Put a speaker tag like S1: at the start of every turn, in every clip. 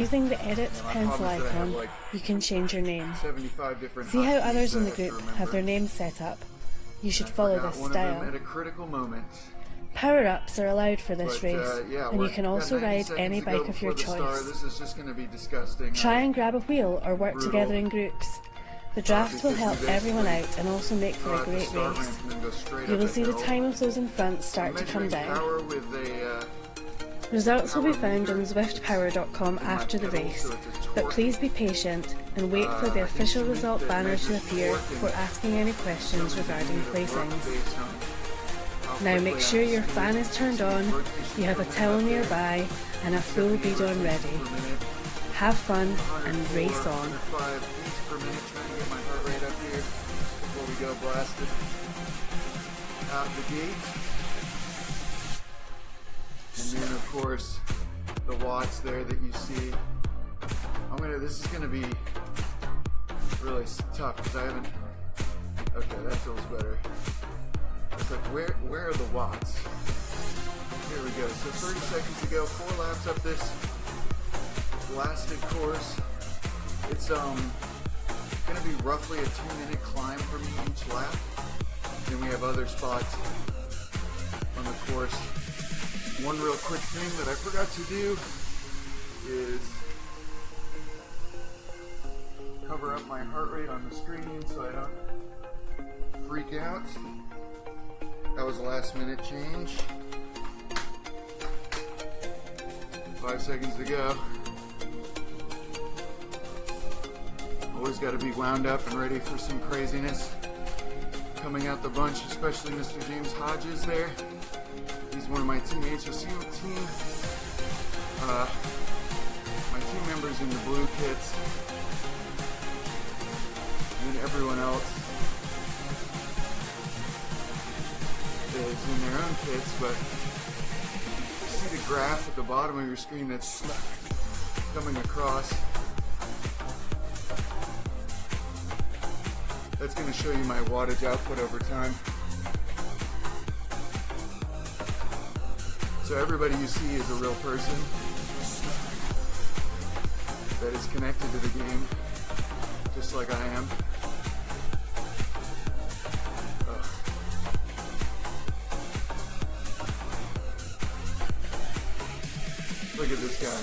S1: Using the edit pencil icon, you can change your name.
S2: 75 different
S1: See how
S2: hotkeys
S1: others in the
S2: I have to
S1: group have
S2: remember.
S1: their names set up? You should follow this
S2: One of them
S1: style.
S2: at a critical moment.
S1: Power-ups are allowed for this
S2: But,
S1: race,
S2: yeah,
S1: and you can
S2: got
S1: also
S2: 90
S1: ride
S2: seconds
S1: any
S2: to go
S1: bike of your
S2: before the start.
S1: choice.
S2: This is just going to be disgusting.
S1: Try and grab a wheel or work
S2: Brutal.
S1: together in groups. The draft will help everyone out and also make for a great race. You will see the time of those in front start to come down.
S2: Power with a,
S1: Results will be found on zwiftpower.com after the race, but please be patient and wait for the official result banner to appear before asking any questions regarding placings. Now make sure your fan is turned on, you have a towel nearby and a full bidon ready. Have fun and race on.
S2: 5 beats per minute, trying to get my heart rate up here before we go blasted out the gate. And then of course the watts there that you see. This is gonna be really tough because I haven't. Okay, that feels better. It's like where are the watts? Here we go. So 30 seconds to go. 4 laps up this blasted course. It's gonna be roughly a 2-minute climb for me each lap. Then we have other spots on the course. One real quick thing that I forgot to do is cover up my heart rate on the screen so I don't freak out. That was a last minute change. 5 seconds to go. Always got to be wound up and ready for some craziness coming out the bunch, especially Mr. James Hodges there. He's one of my teammates. You'll see my team members in the blue kits, and then everyone else is in their own kits, but you see the graph at the bottom of your screen that's coming across. That's going to show you my wattage output over time. So everybody you see is a real person that is connected to the game, just like I am. Look at this guy.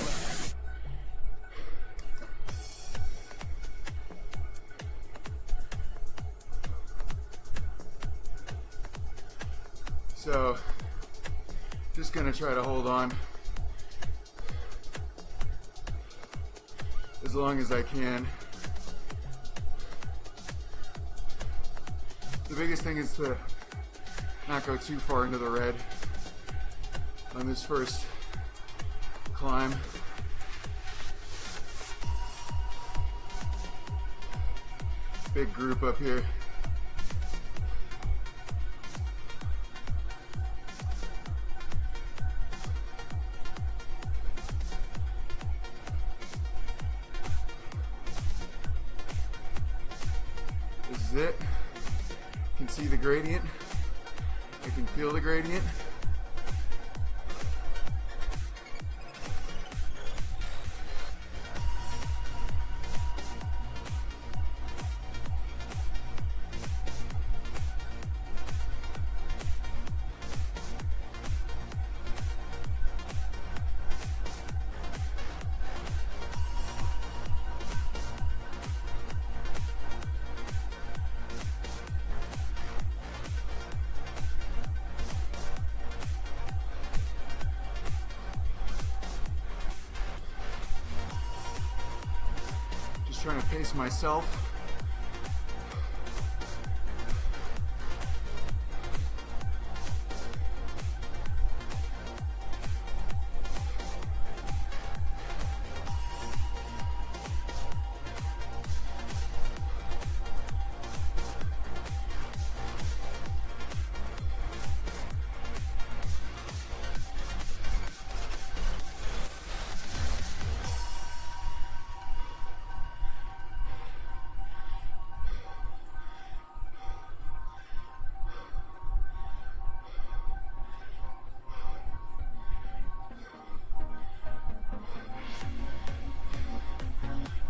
S2: So, just gonna try to hold on as long as I can. The biggest thing is to not go too far into the red on this first climb. Big group up here. This is it. You can see the gradient. I can feel the gradient. Trying to pace myself.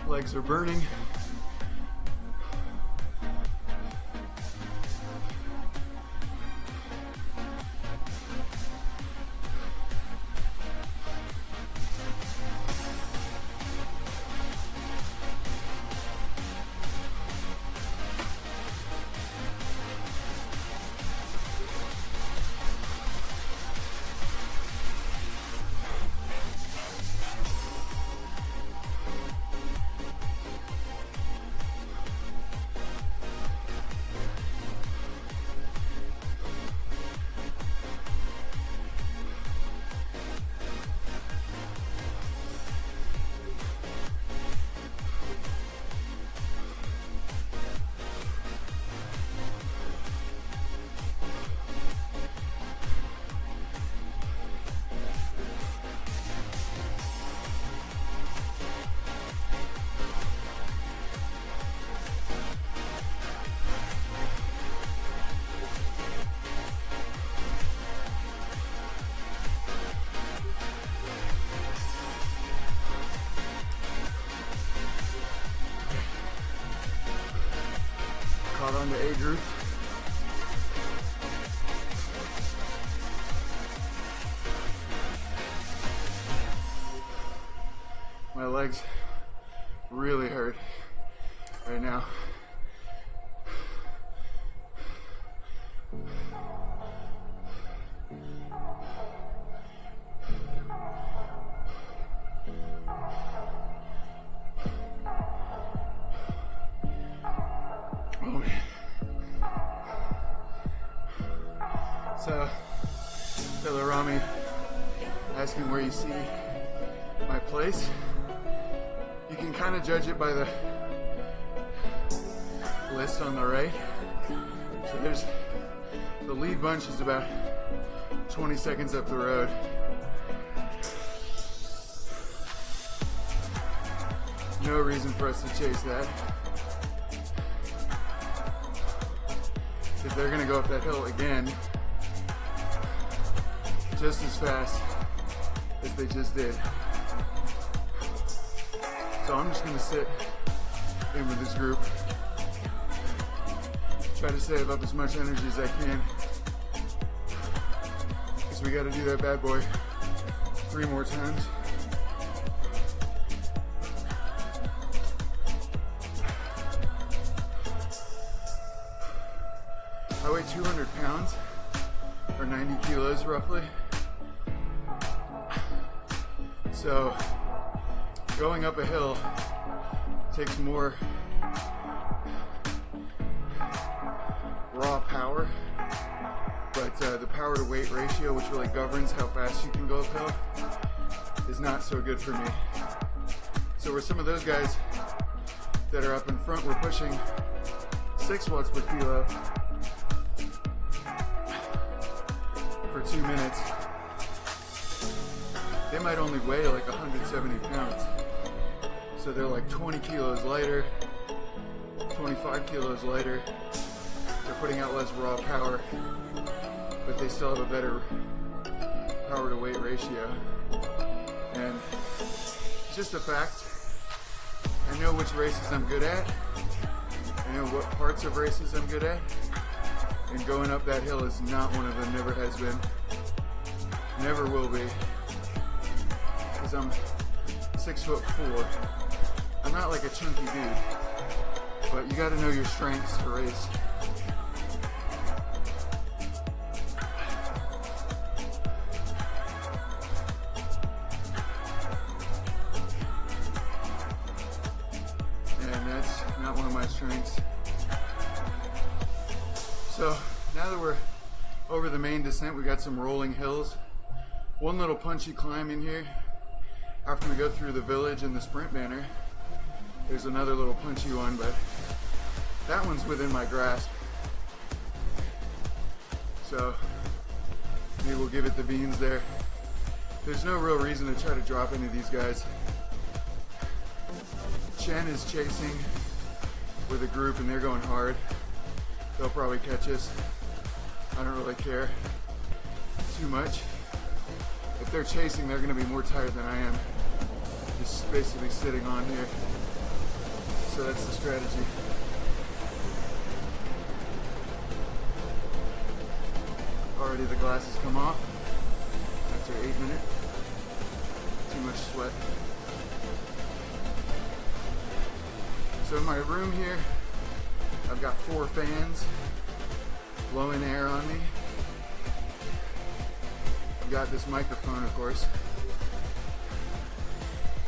S2: Legs are burning. Caught on the A group. My legs really hurt right now. Oh man. So, fellow Rami, asking where you see my place. You can kind of judge it by the list on the right. So there's the lead bunch is about 20 seconds up the road. No reason for us to chase that. Because they're gonna go up that hill again just as fast as they just did. So I'm just gonna sit in with this group, try to save up as much energy as I can, because we gotta do that bad boy 3 more times. I weigh 200 pounds, or 90 kilos roughly. So going up a hill takes more raw power, but the power to weight ratio, which really governs how fast you can go uphill, is not so good for me. So where some of those guys that are up in front were pushing 6 watts per kilo for 2 minutes, they might only weigh like 170 pounds. So they're like 20 kilos lighter, 25 kilos lighter. They're putting out less raw power, but they still have a better power to weight ratio. And it's just a fact. I know which races I'm good at. I know what parts of races I'm good at. And going up that hill is not one of them, never has been. Never will be. Because I'm 6'4". I'm not like a chunky dude, but you gotta know your strengths to race. And that's not one of my strengths. So now that we're over the main descent, we got some rolling hills. One little punchy climb in here. After we go through the village and the sprint banner, there's another little punchy one, but that one's within my grasp. So maybe we'll give it the beans there. There's no real reason to try to drop any of these guys. Chen is chasing with a group and they're going hard. They'll probably catch us. I don't really care too much. If they're chasing, they're gonna be more tired than I am. Just basically sitting on here. so that's the strategy. Already the glasses come off after 8 minutes. Too much sweat. So in my room here, I've got 4 fans blowing air on me. I've got this microphone, of course,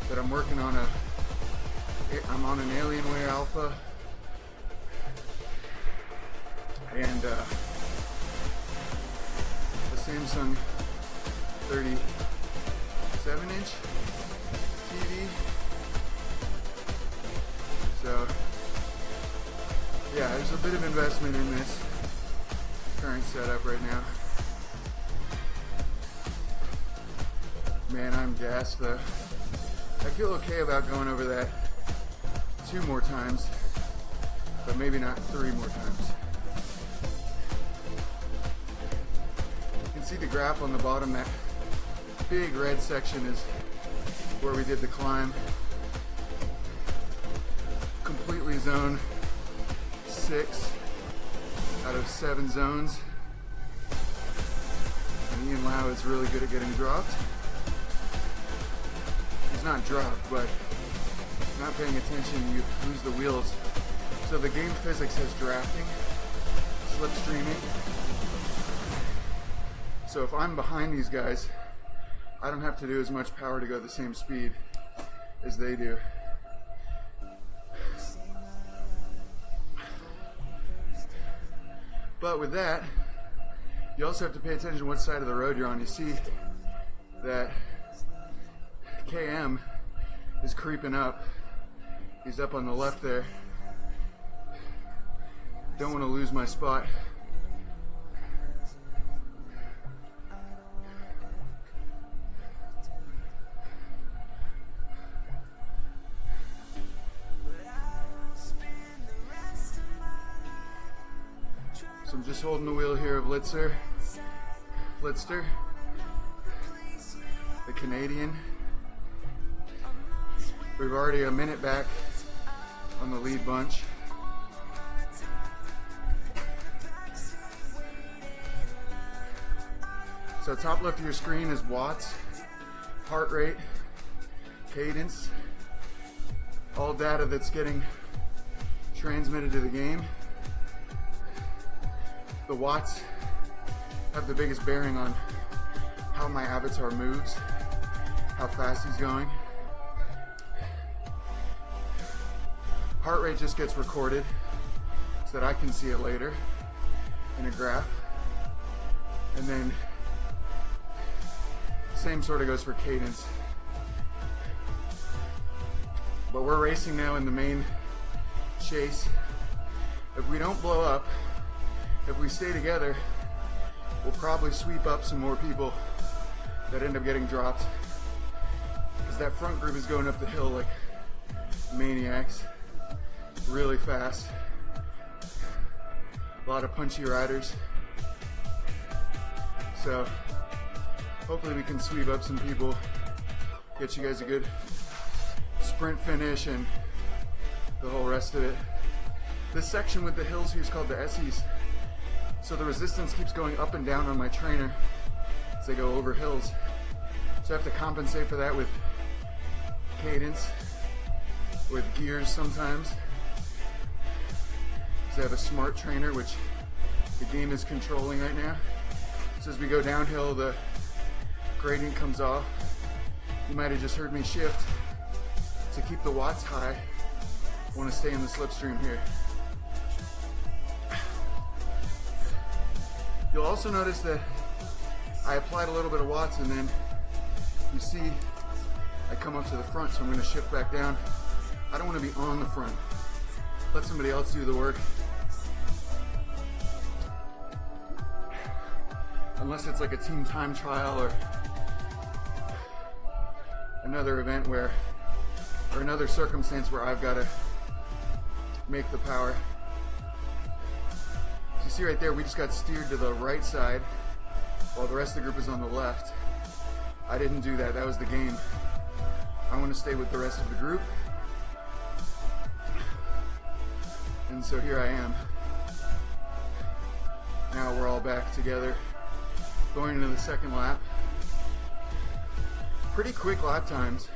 S2: that I'm working on I'm on an Alienware Alpha, and a Samsung 37-inch TV. So yeah, there's a bit of investment in this current setup right now. Man, I'm gassed though. I feel okay about going over that 2 more times, but maybe not 3 more times. You can see the graph on the bottom. That big red section is where we did the climb. Completely zone 6 out of 7 zones. And Ian Lau is really good at getting dropped. He's not dropped, but not paying attention, you lose the wheels. So the game physics has drafting, slipstreaming. So if I'm behind these guys, I don't have to do as much power to go the same speed as they do. But with that, you also have to pay attention to what side of the road you're on. You see that KM is creeping up. He's up on the left there. Don't want to lose my spot. So I'm just holding the wheel here of Litzter, the Canadian. We've already a minute back on the lead bunch. So top left of your screen is watts, heart rate, cadence, all data that's getting transmitted to the game. The watts have the biggest bearing on how my avatar moves, how fast he's going. Heart rate just gets recorded so that I can see it later in a graph. And then same sort of goes for cadence. But we're racing now in the main chase. If we don't blow up, if we stay together, we'll probably sweep up some more people that end up getting dropped. Because that front group is going up the hill like maniacs, really fast. A lot of punchy riders. So hopefully we can sweep up some people, get you guys a good sprint finish and the whole rest of it. This section with the hills here is called the Essies. So the resistance keeps going up and down on my trainer as I go over hills. So I have to compensate for that with cadence, with gears sometimes. So I have a smart trainer, which the game is controlling right now. So as we go downhill, the gradient comes off. You might have just heard me shift to keep the watts high. I want to stay in the slipstream here. You'll also notice that I applied a little bit of watts and then you see I come up to the front, so I'm going to shift back down. I don't want to be on the front. Let somebody else do the work. Unless it's like a team time trial or another event where, or another circumstance where I've got to make the power. So you see right there, we just got steered to the right side while the rest of the group is on the left. I didn't do that, that was the game. I want to stay with the rest of the group. And so here I am. Now we're all back together, going into the second lap. Pretty quick lap times,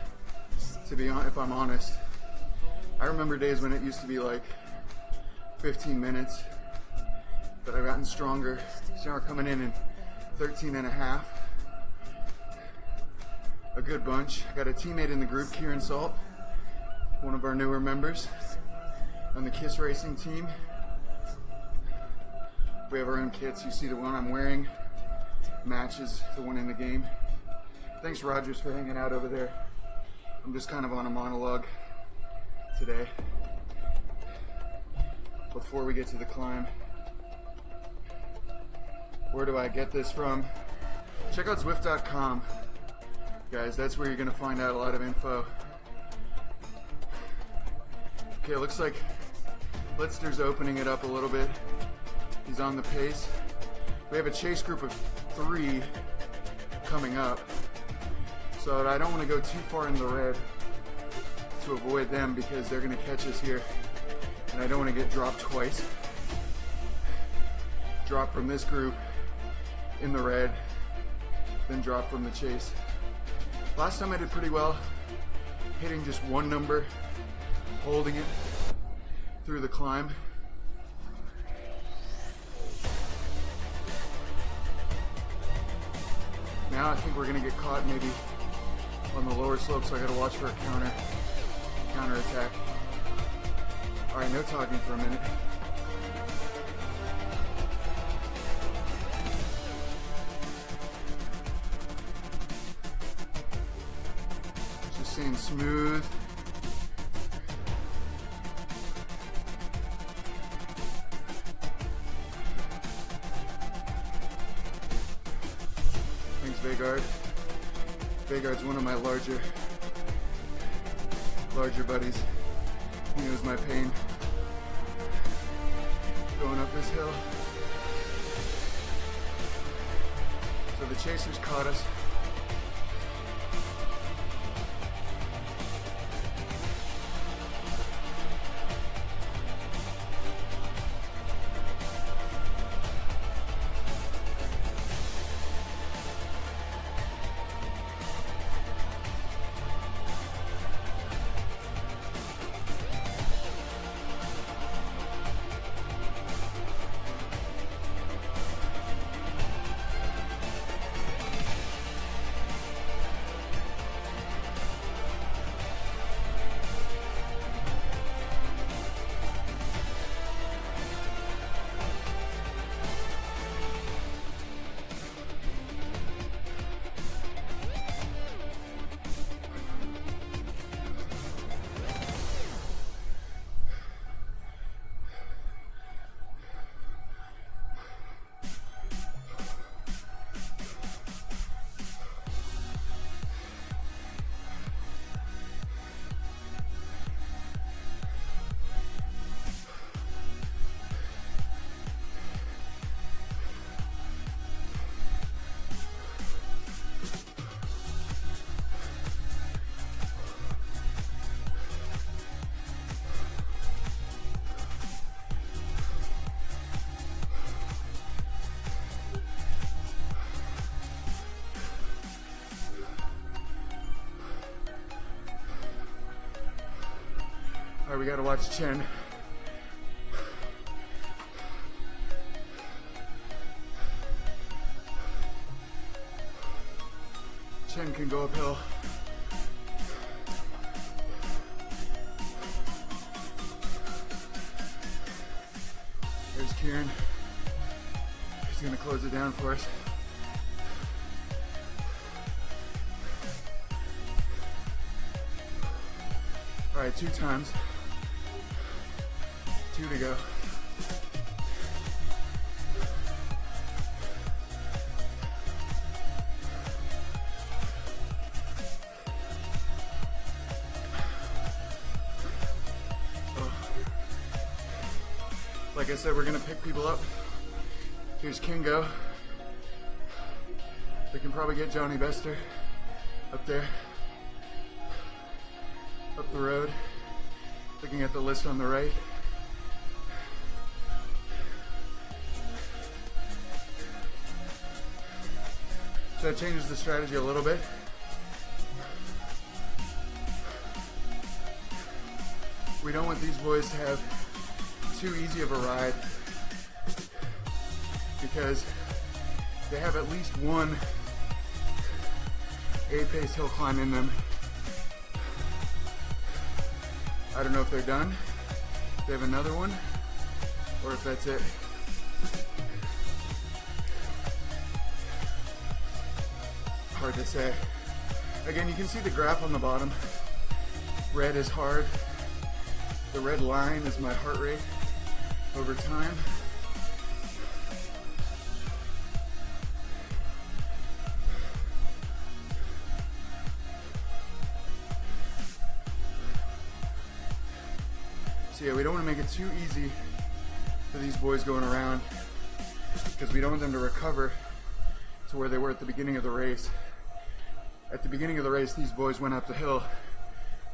S2: to be honest, if I'm honest. I remember days when it used to be like 15 minutes, but I've gotten stronger. So now we're coming in 13 and a half. A good bunch. I got a teammate in the group, Kieran Salt, one of our newer members on the KISS Racing team. We have our own kits. You see the one I'm wearing matches the one in the game. Thanks, Rogers, for hanging out over there. I'm just kind of on a monologue today before we get to the climb. Where do I get this from? Check out Zwift.com, guys. That's where you're gonna find out a lot of info. Okay, it looks like Litzter's opening it up a little bit. He's on the pace. We have a chase group of 3 coming up, so I don't want to go too far in the red to avoid them because they're going to catch us here, and I don't want to get dropped twice. Drop from this group in the red, then drop from the chase. Last time I did pretty well, hitting just one number, holding it through the climb. Now I think we're gonna get caught maybe on the lower slope, so I gotta watch for a counter attack. All right, no talking for a minute. Just staying smooth. Vegard. Vegard's one of my larger buddies. He knows my pain going up this hill. So the chasers caught us. All right, we gotta watch Chen. Chen can go uphill. There's Kieran. He's gonna close it down for us. All right, 2 times. 2 to go. Like I said, we're gonna pick people up. Here's Kingo. We can probably get Johnny Bester up there, up the road, looking at the list on the right. So that changes the strategy a little bit. We don't want these boys to have too easy of a ride because they have at least one A-pace hill climb in them. I don't know if they're done, if they have another one, or if that's it. Hard to say. Again, you can see the graph on the bottom. Red is hard. The red line is my heart rate over time. So yeah, we don't want to make it too easy for these boys going around because we don't want them to recover to where they were at the beginning of the race. At the beginning of the race, these boys went up the hill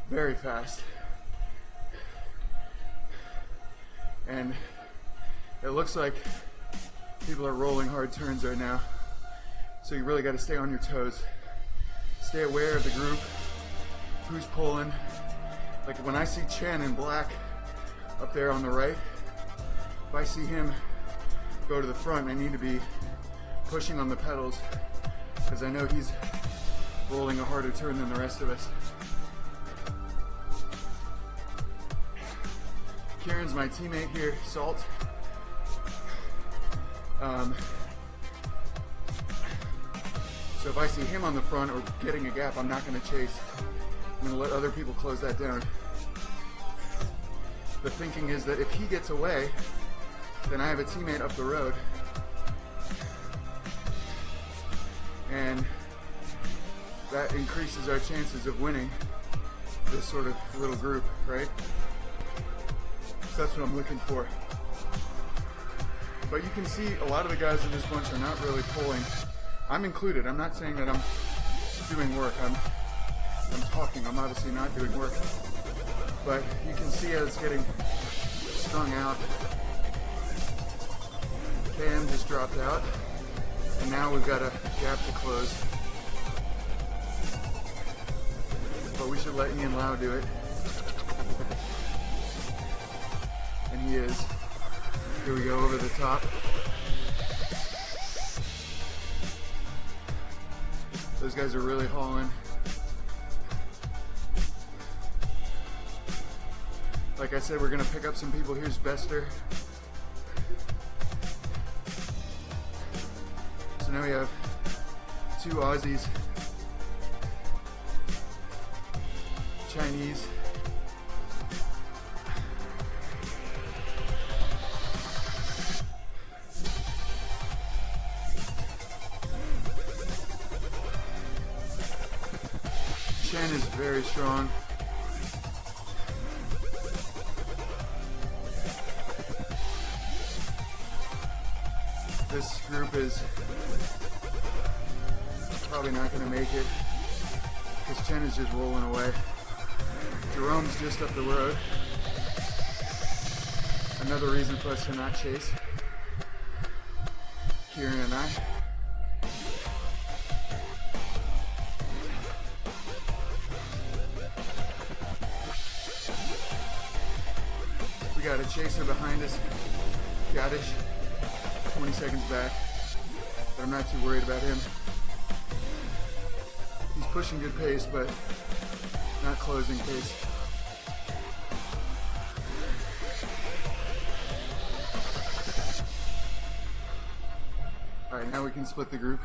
S2: very fast. And it looks like people are rolling hard turns right now. So you really got to stay on your toes. Stay aware of the group, who's pulling. Like when I see Chen in black up there on the right, if I see him go to the front, I need to be pushing on the pedals because I know he's rolling a harder turn than the rest of us. Kieran's my teammate here, Salt. So if I see him on the front or getting a gap, I'm not going to chase. I'm going to let other people close that down. The thinking is that if he gets away, then I have a teammate up the road. And that increases our chances of winning this sort of little group, right? So that's what I'm looking for. But you can see a lot of the guys in this bunch are not really pulling. I'm included. I'm not saying that I'm doing work. I'm talking. I'm obviously not doing work. But you can see as it's getting strung out. Cam just dropped out. And now we've got a gap to close. But we should let Ian Lau do it. And he is. Here we go over the top. Those guys are really hauling. Like I said, we're gonna pick up some people. Here's Bester. So now we have 2 Aussies, Chinese, Chen is very strong. This group is probably not going to make it because Chen is just rolling away. Jerome's just up the road. Another reason for us to not chase. Kieran and I. We got a chaser behind us, Gadish, 20 seconds back, but I'm not too worried about him. He's pushing good pace, but not closing pace. All right, now we can split the group.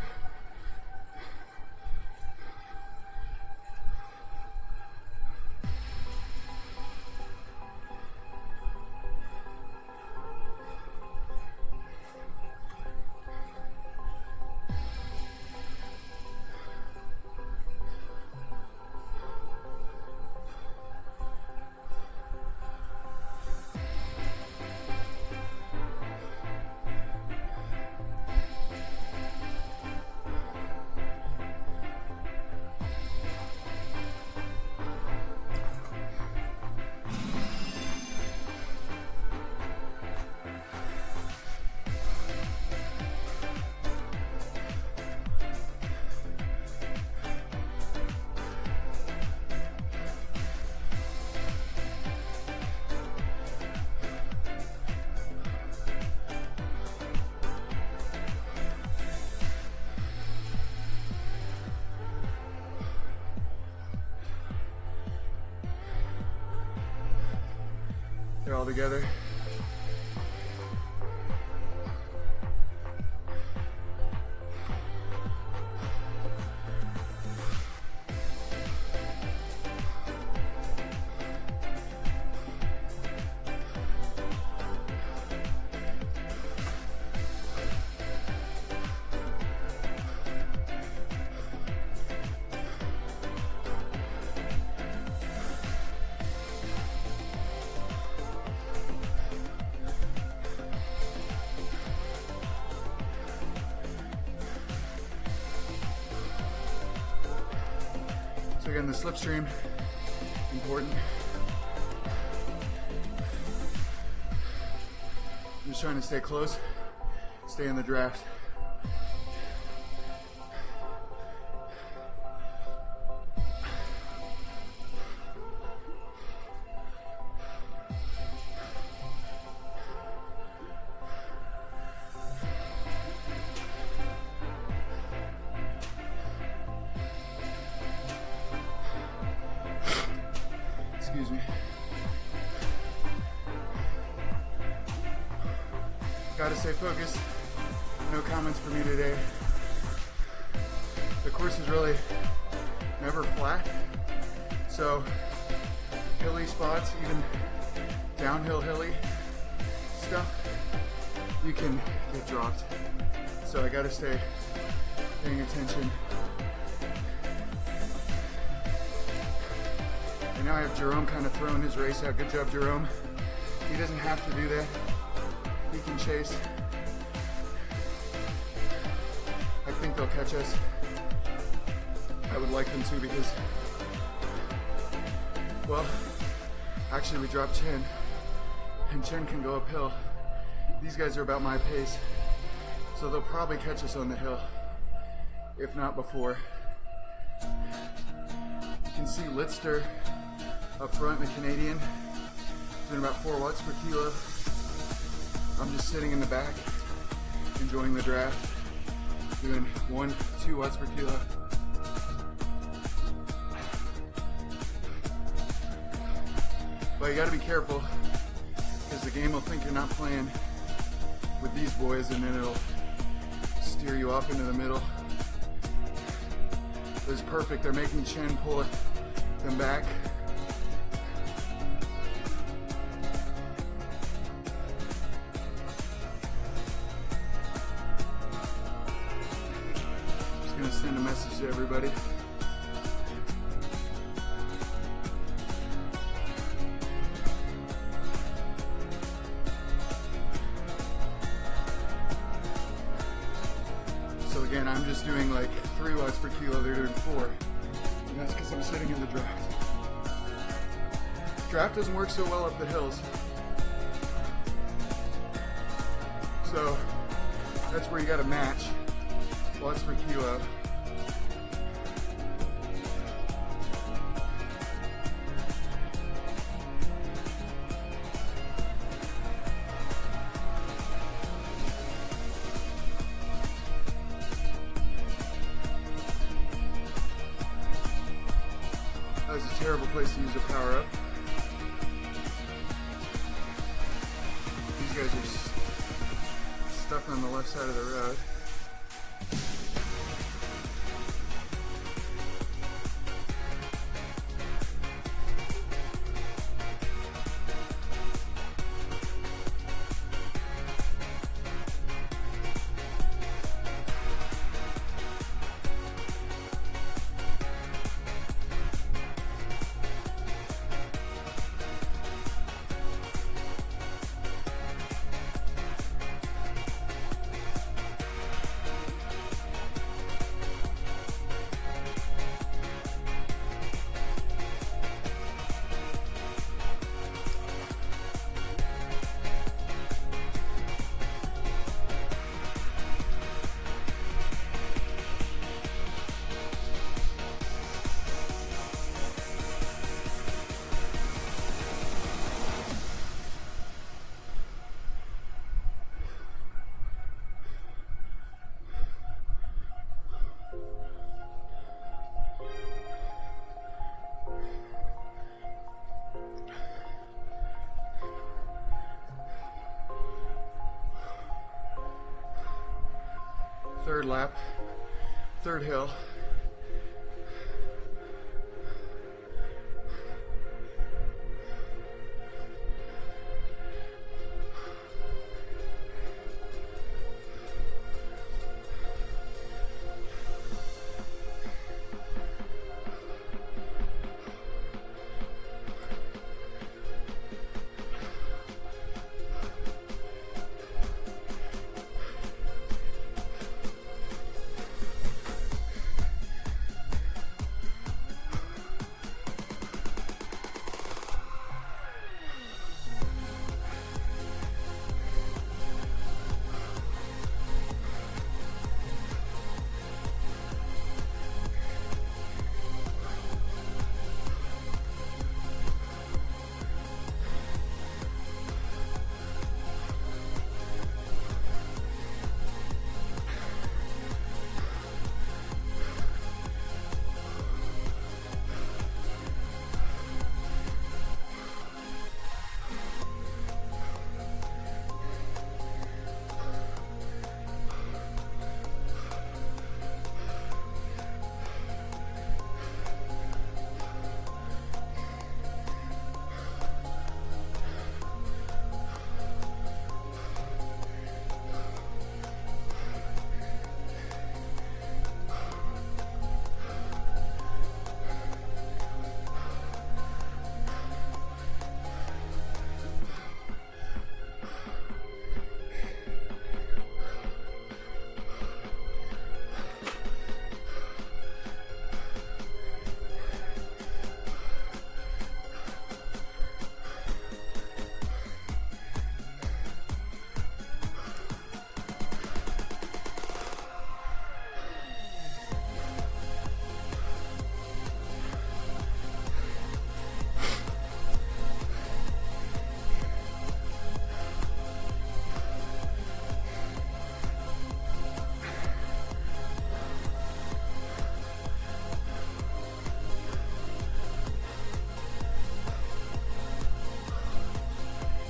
S2: They're all together. So again, the slipstream, important. I'm just trying to stay close, stay in the draft. Excuse me. Gotta stay focused. No comments for me today. The course is really never flat, so hilly spots, even downhill hilly stuff, you can get dropped. So I gotta stay paying attention. And now I have Jerome kind of throwing his race out. Good job, Jerome. He doesn't have to do that. He can chase. I think they'll catch us. I would like them to because, well, actually we dropped Chin, and Chin can go uphill. These guys are about my pace, so they'll probably catch us on the hill, if not before. You can see Litster up front, the Canadian, doing about 4 watts per kilo. I'm just sitting in the back, enjoying the draft, doing 1-2 watts per kilo. But you gotta be careful, because the game will think you're not playing with these boys, and then it'll steer you off into the middle. It was perfect. They're making Chen pull them back. Just gonna send a message to everybody. So again, I'm just doing like 3 watts per kilo, they're doing 4. And that's because I'm sitting in the draft. Draft doesn't work so well up the hills. So that's where you gotta match watts per kilo. That was a terrible place to use a power up. These guys are stuck on the left side of the road. third lap, third hill.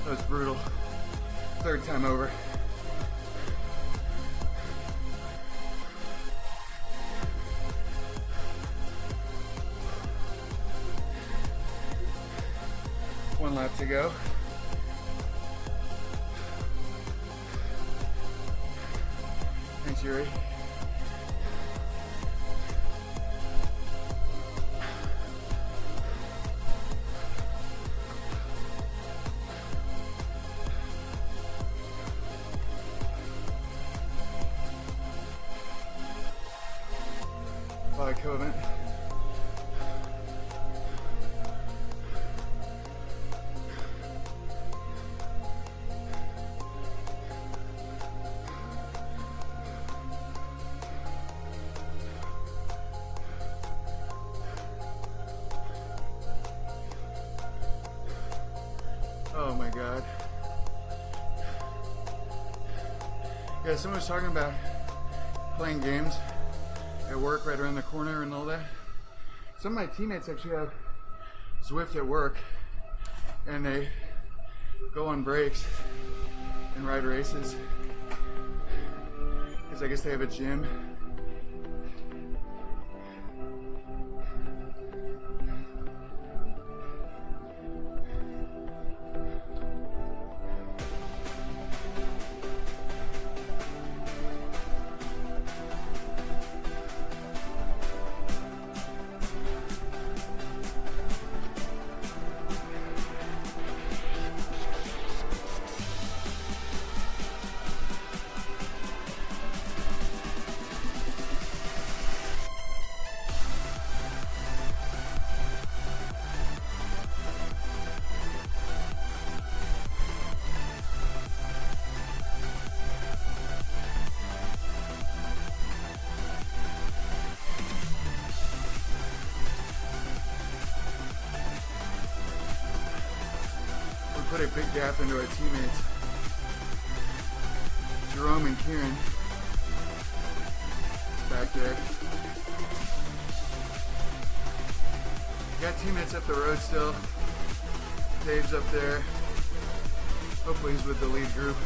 S2: That was brutal. Third time over. One lap to go. Thanks, Yuri. Bye, Covenant. Oh my God. Yeah, someone was talking about playing games at work right around the corner and all that. Some of my teammates actually have Zwift at work, and they go on breaks and ride races because I guess they have a gym. Put a big gap into our teammates. Jerome and Kieran back there. Got teammates up the road still. Dave's up there. Hopefully he's with the lead group.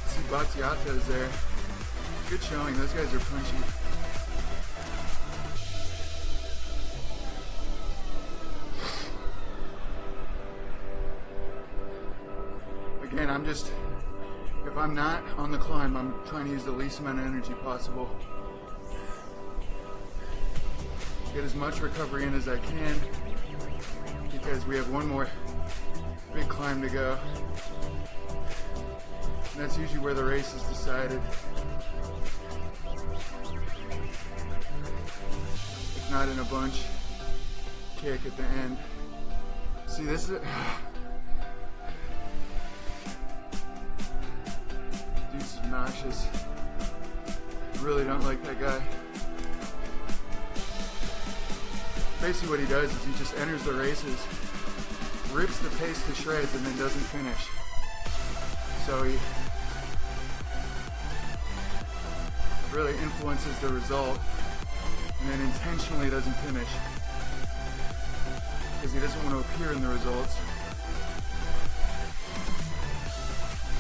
S2: I see Battiato's there. Good showing. Those guys are punchy. Again, if I'm not on the climb, I'm trying to use the least amount of energy possible. Get as much recovery in as I can, because we have one more big climb to go. And that's usually where the race is decided. If not in a bunch kick at the end. See, this is dude's obnoxious. I really don't like that guy. Basically what he does is he just enters the races, rips the pace to shreds, and then doesn't finish. So he really influences the result and then intentionally doesn't finish because he doesn't want to appear in the results.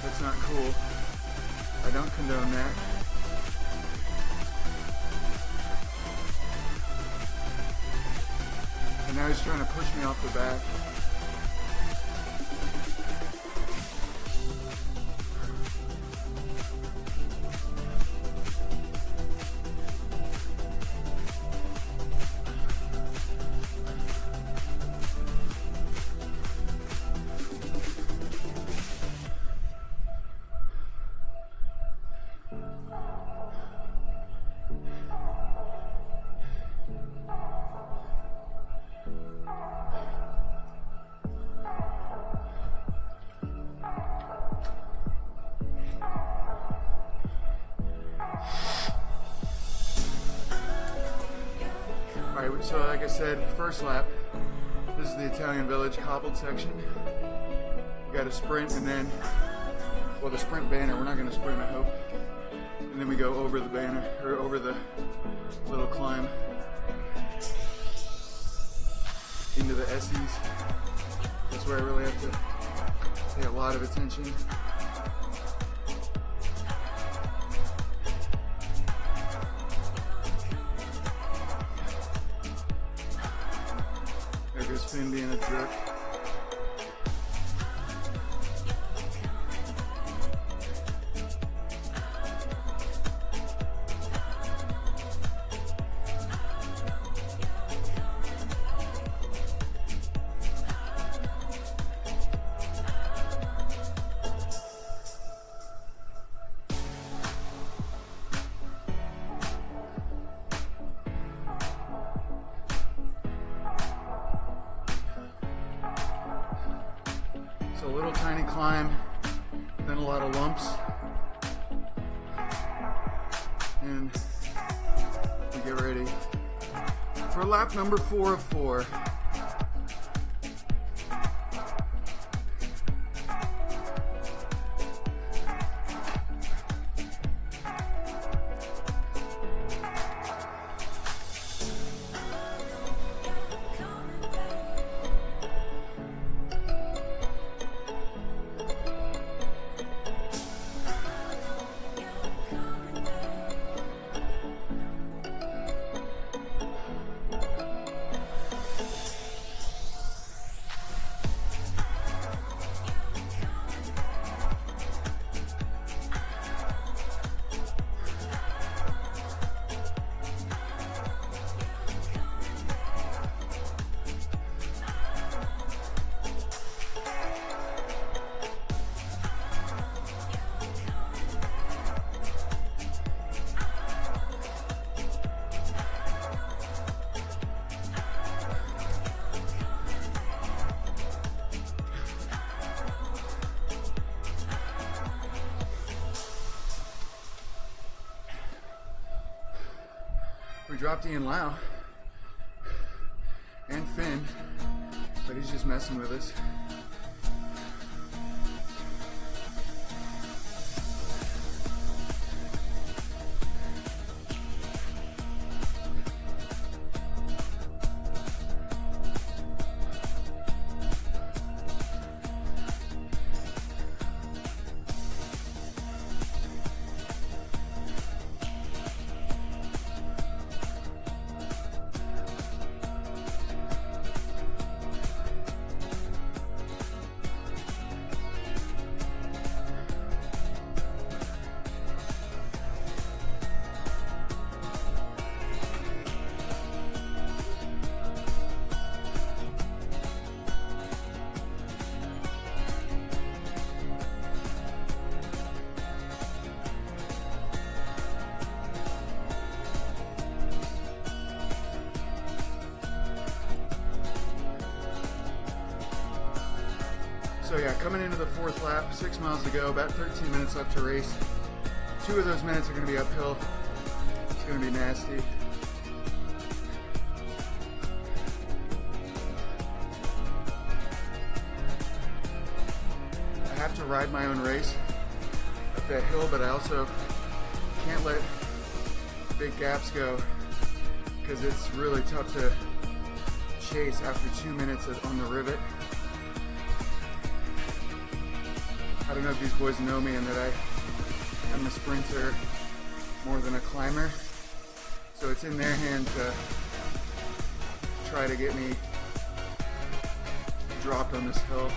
S2: That's not cool. I don't condone that. And now he's trying to push me off the back. Alright, so like I said, first lap, this is the Italian Village cobbled section. You got a sprint and then, well, the sprint banner, we're not going to sprint, I hope. And then we go over the banner, or over the little climb into the S's. That's where I really have to pay a lot of attention. There goes Finn being a jerk. So a little tiny climb, then a lot of lumps, and we get ready for lap number 4 of 4. We dropped Ian Lau and Finn, but he's just messing with us. So yeah, coming into the fourth lap, 6 miles to go, about 13 minutes left to race. 2 of those minutes are going to be uphill. It's going to be nasty. I have to ride my own race up that hill, but I also can't let big gaps go because it's really tough to chase after 2 minutes on the rivet. I don't know if these boys know me and that I'm a sprinter more than a climber, so it's in their hand to try to get me dropped on this hill.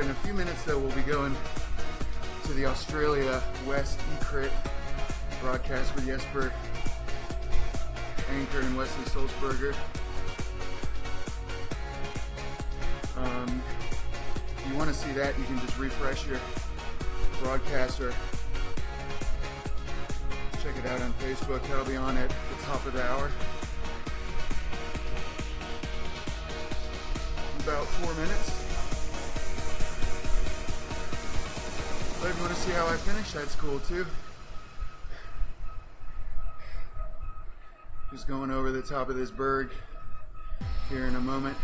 S2: In a few minutes though, we'll be going to the Australia West E-Crit broadcast with Jesper Anker and Wesley Sulzberger. If you want to see that, you can just refresh your broadcast or check it out on Facebook. That'll be on at the top of the hour. About 4 minutes. But if you want to see how I finish, that's cool too. Just going over the top of this berg here in a moment.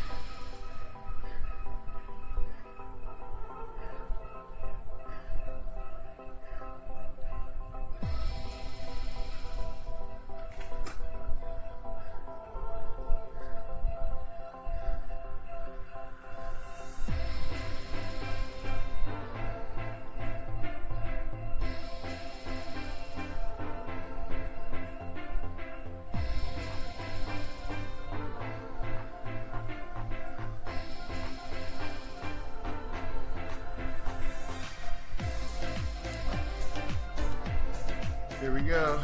S2: Here we go.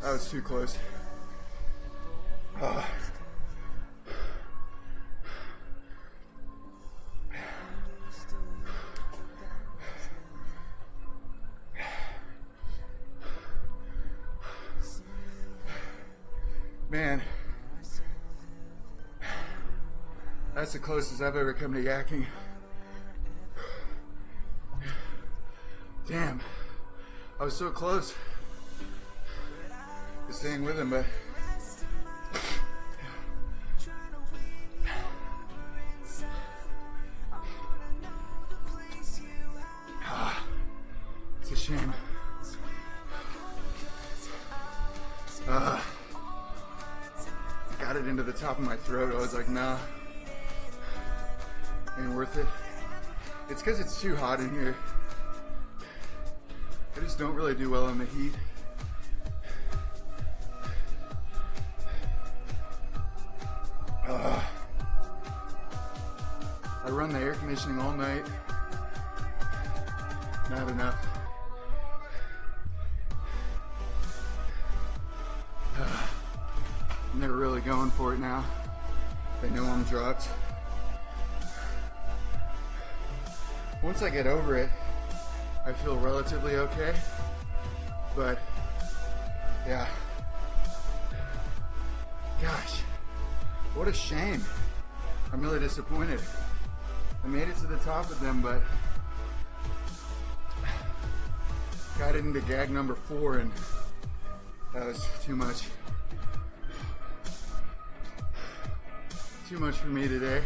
S2: That was too close. That's the closest I've ever come to yakking. Damn, I was so close to staying with him, but it's a shame. Got it into the top of my throat. I was like, nah, ain't worth it. It's because it's too hot in here. I just don't really do well in the heat. I run the air conditioning all night. Not enough. And they're really going for it now. They know I'm dropped. Once I get over it, I feel relatively okay. But yeah. Gosh, what a shame. I'm really disappointed. I made it to the top with them, but got it into gag number 4, and that was too much. Too much for me today.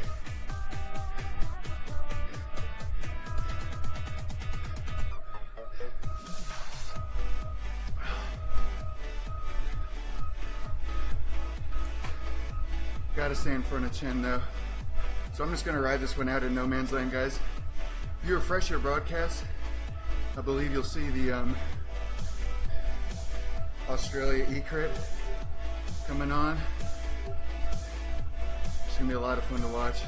S2: Gotta stay in front of Chen though. So I'm just gonna ride this one out in no man's land, guys. If you refresh your broadcast, I believe you'll see the Australia E-Crit coming on. It's gonna be a lot of fun to watch.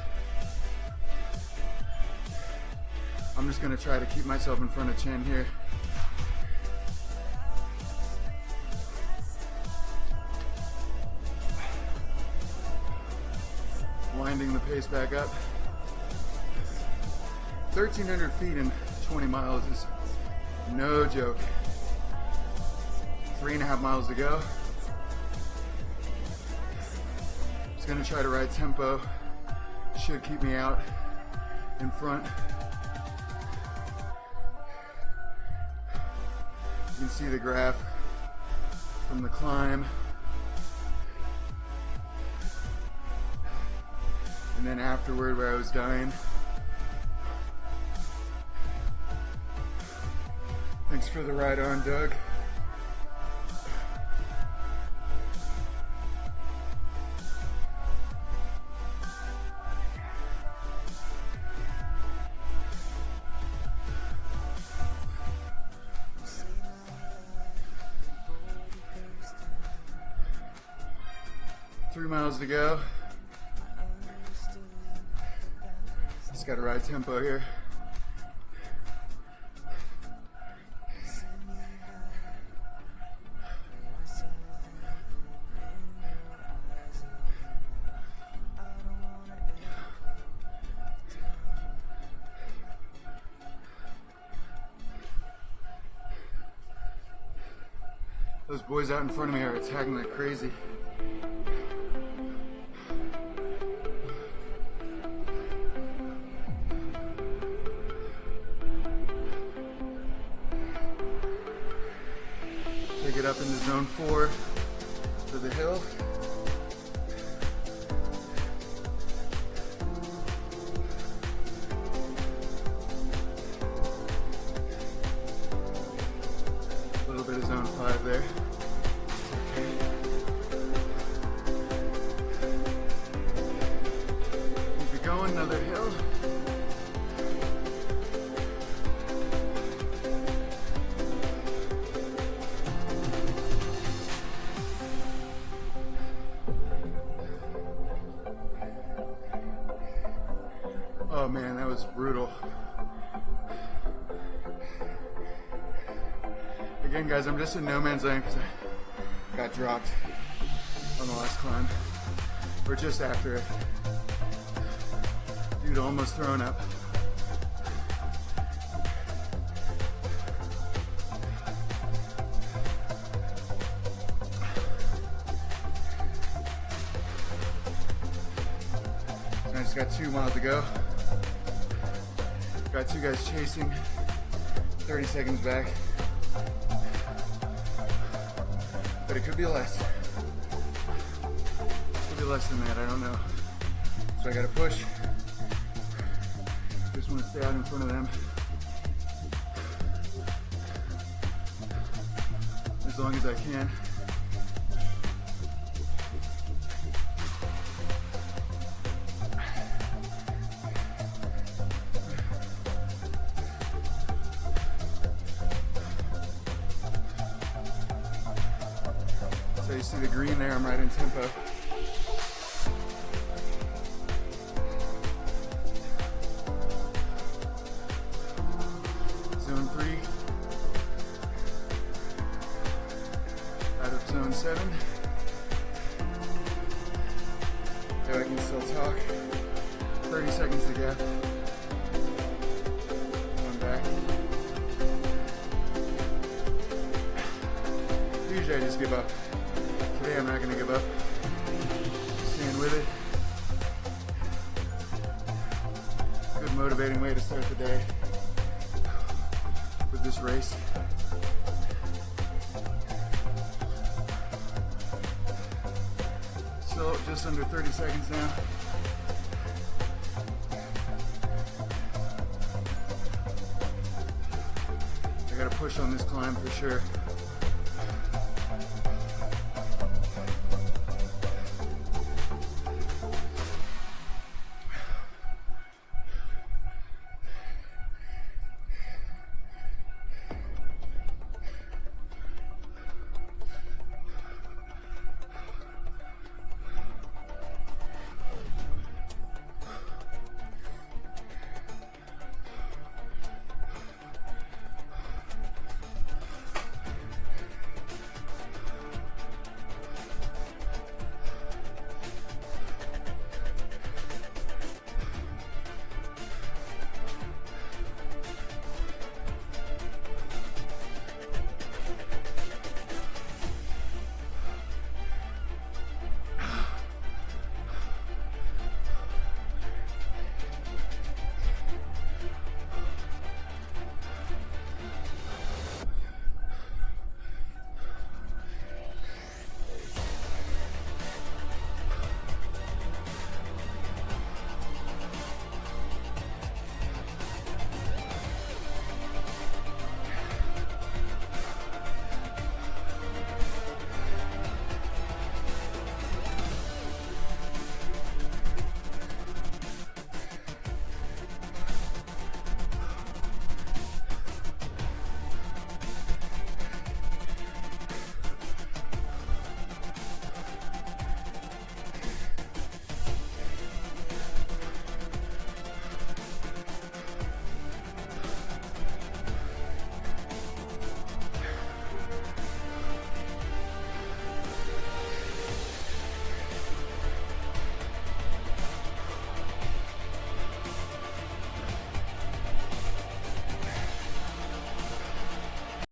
S2: I'm just gonna try to keep myself in front of Chen here. Winding the pace back up. 1,300 feet in 20 miles is no joke. 3.5 miles to go. Just gonna try to ride tempo. Should keep me out in front. You can see the graph from the climb. And then afterward where I was dying. Thanks for the ride on, Doug. Three miles to go. Just gotta ride tempo here. Those boys out in front of me are attacking like crazy. Take it up into zone 4 to the hill. A little bit of zone 5 there. Keep it going, another hill. Oh man, that was brutal. Again, guys, I'm just in no man's land because I got dropped on the last climb, or just after it. Dude, almost thrown up. got 2 miles to go. Got 2 guys chasing, 30 seconds back. But it could be less. Could be less than that, I don't know. So I gotta push. Just wanna stay out in front of them. As long as I can. So you see the green there, I'm right in tempo. Zone 3. Out of zone 7. There I can still talk. 30 seconds to gap. Going back. Usually I just give up. Today I'm not going to give up. Staying with it. Good motivating way to start the day with this race. Still just under 30 seconds now. I gotta push on this climb for sure.